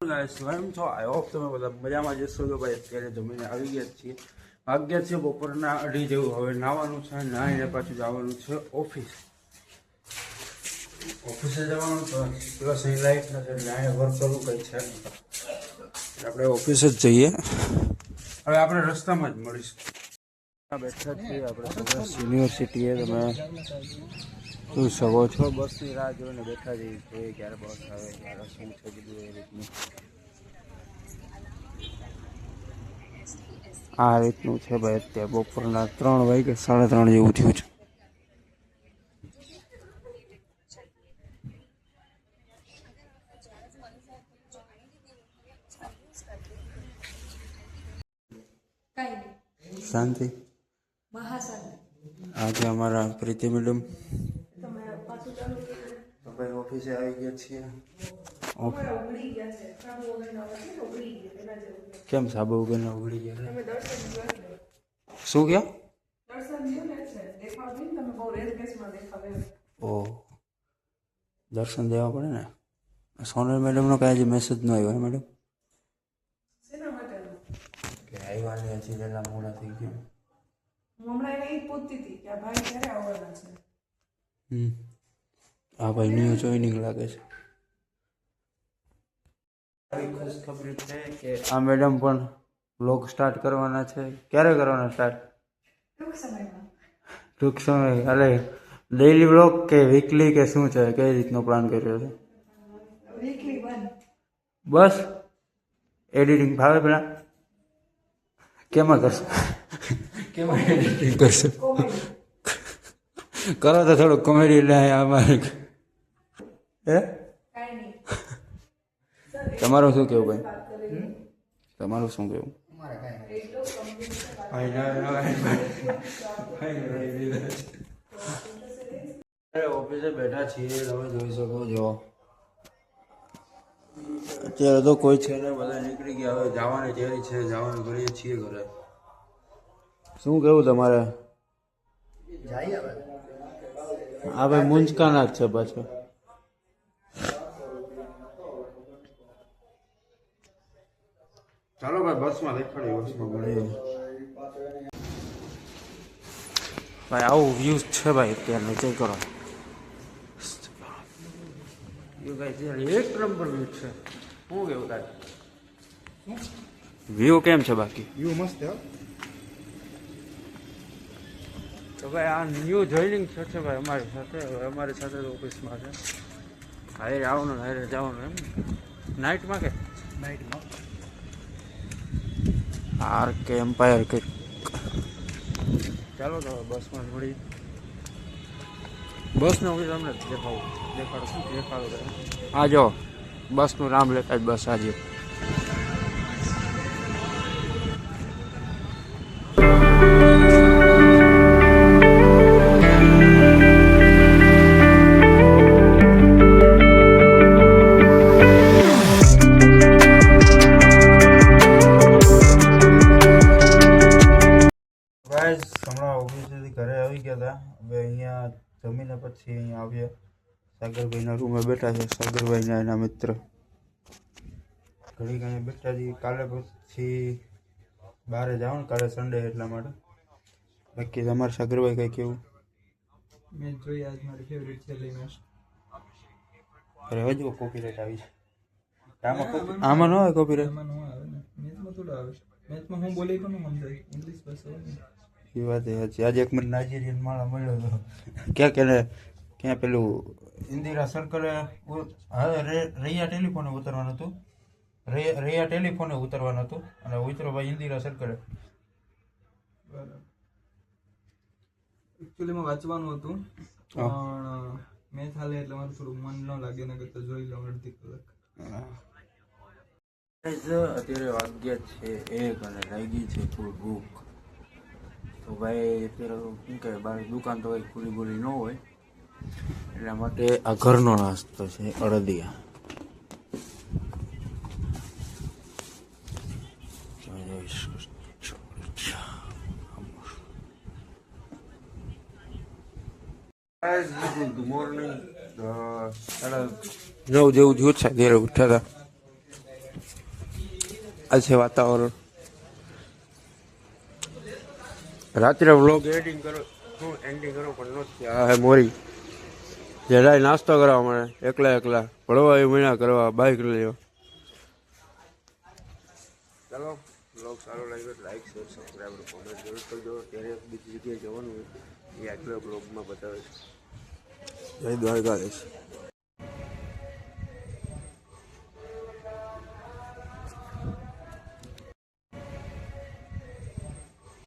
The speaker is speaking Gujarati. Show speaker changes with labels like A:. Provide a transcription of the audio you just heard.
A: ગાઈસ કેમ છો? આઈ હોપ તમે બધા મજામાં જશો. તો ભાઈ અત્યારે જમીને આવી ગયા છીએ. વાગ્યા છે બપોરના 2:30 જેવું. હવે નાવાનું છે, નાહીને પાછું જવાનું છે ઓફિસે જવાનું. તો પ્લસ અહીં લાઈટ નથી એટલે અહીંયા વર્ક કરવું કંઈ છે નહીં. આપણે ઓફિસે જ જઈએ. હવે આપણે રસ્તામાં જ મળીશું. બેઠા છીએ આપણે યુનિવર્સિટીએ. તમે જોઈ શકો છો બસની રાહ જોઈને બેઠા જઈએ જોઈએ ક્યારે બસ આવે, ક્યારે શું છે બધું એ રીતનું. આ રીતનું છે ભાઈ. અત્યારે બપોરના 3 વાગે 3:30 જેવું થયું છે. શાંતિ આજે અમારા પ્રીતિ મેડમ ભાઈ ઓફિસે આવી ગયા છીએ. કેમ સાબુ વગરના ઉગડી ગયા? શું ક્યાં? ઓહ, દર્શન દેવા પડે ને. સોનલ મેડમનો કાંઈ મેસેજ ન આવ્યો ને મેડમ? કે આવ્યા ને હજી વહેલા મોડા થઈ ગયા. હા ભાઈ, ન્યૂ જોઈનિંગ લાગે છે. ખુશખબરી છે કે આ મેડમ પણ બ્લોગ સ્ટાર્ટ કરવાના છે. ક્યારે કરવાના સ્ટાર્ટ? ટૂંક સમય. એટલે ડેઈલી બ્લોગ કે વીકલી કે શું છે? કઈ રીતનો પ્લાન કર્યો છે? બસ એડિટિંગ ફાવે પેલા? કેમાં કરશો? કેમાં એડિટિંગ કરશો? કરો તો થોડું કોમેડી લે અમારે. હે તમારું શું કેવું ભાઈ? તમારું શું કેવું? ઓફિસે બેઠા છીએ, તમે જોઈ શકો છો. અત્યારે તો કોઈ છે ને, બધા નીકળી ગયા. હવે જવાની તૈયારી છે, જવાનું કરીએ છીએ ઘરે. શું કેવું તમારે? હા ભાઈ, મુંજકાના જ છે પાછો. ચાલો ભાઈ, બસમાં દેખાડીએ, બસમાં મળીએ. ભાઈ આવું વ્યૂઝ છે ભાઈ અત્યારે. ચેક કરો. એક નંબર વ્યૂ છે. શું કેવું તારે? વ્યૂ કેમ છે? બાકી વ્યૂ મસ્ત. તો ભાઈ આ ન્યૂ જોઈનિંગ છે ભાઈ અમારી સાથે ઓફિસમાં છે. હારે આવવાનું, હારે જવાનું. એમ નાઇટમાં કે નાઇટમાં આર કે એમ્પાયર કે. ચાલો તો બસમાં મળી. બસનો હું તમને દેખાડો. આ જો બસનું નામ લેતા જ બસ આજે. હમણાં ઓફિસેથી ઘરે આવી ગયા હતા. હવે અહીંયા જમીને પછી અહીંયા આવ્યા. સાગરભાઈના રૂમે બેઠા છે. સાગરભાઈના એના મિત્ર ઘડીક અહીંયા બેઠા છીએ. કાલે પછી બહાર જવાનું, કાલે સન્ડે એટલા માટે. બાકી તમારે સાગરભાઈ કંઈ કેવું? મેચ જોઈ, આજ મારી ફેવરિટ છે મેચ. અરે હવે જો કોપીરાઇટ આવી છે. આમાં ન આવે કોપીરાઇટ? મેચમાં થોડું આવે. મેચમાં હું બોલી પણ સમજાય ઇંગ્લિશ ભાષા. એ વાત એ સાચી. આજે એક મને નાઇજીરિયન માળા મળ્યો હતો. ક્યાં પેલું ઇન્દિરા સર્કલે રૈયા ટેલિફોને ઉતરવાનું હતું. રૈયા ટેલિફોને ઉતરવાનું હતું અને ઉતરો ભાઈ ઇન્દિરા સર્કલે. એકચ્યુઅલીમાં વાંચવાનું હતું પણ મેચ હાલે એટલે મારું થોડું મન ન લાગે ને કરતા જોઈ લઉં અડધી કલાક. અત્યારે વાગ્યા છે 1 અને લાગી છે ફૂલ ભૂખ. તો ભાઈ અત્યારે શું કહે, બહાર દુકાન તો કંઈ ખુલ્લી બોલી ન હોય એટલા માટે આ ઘરનો નાસ્તો છે. અડદિયા ગુડ મોર્નિંગ. 9 જેવું થયું છે. ત્યારે ઉઠ્યા હતા.
B: આ છે વાતાવરણ. રાત્રે વ્લોગ એડિટિંગ કરો, હું એન્ડિંગ કરો પણ નથી. આ હે મોરી જરાય નાસ્તો કરવા મળે એકલા એકલા ભળવા એ મહિના કરવા બાઇક લેવા. ચાલો વ્લોગ સારો લાગ્યો લાઈક શેર સબસ્ક્રાઈબ કોમેન્ટ જરૂર કરજો. ત્યારે બીજી જગ્યાએ જવાનું હોય એ આગળ બ્લોગમાં બતાવે છે. જય દ્વારકાધીશ.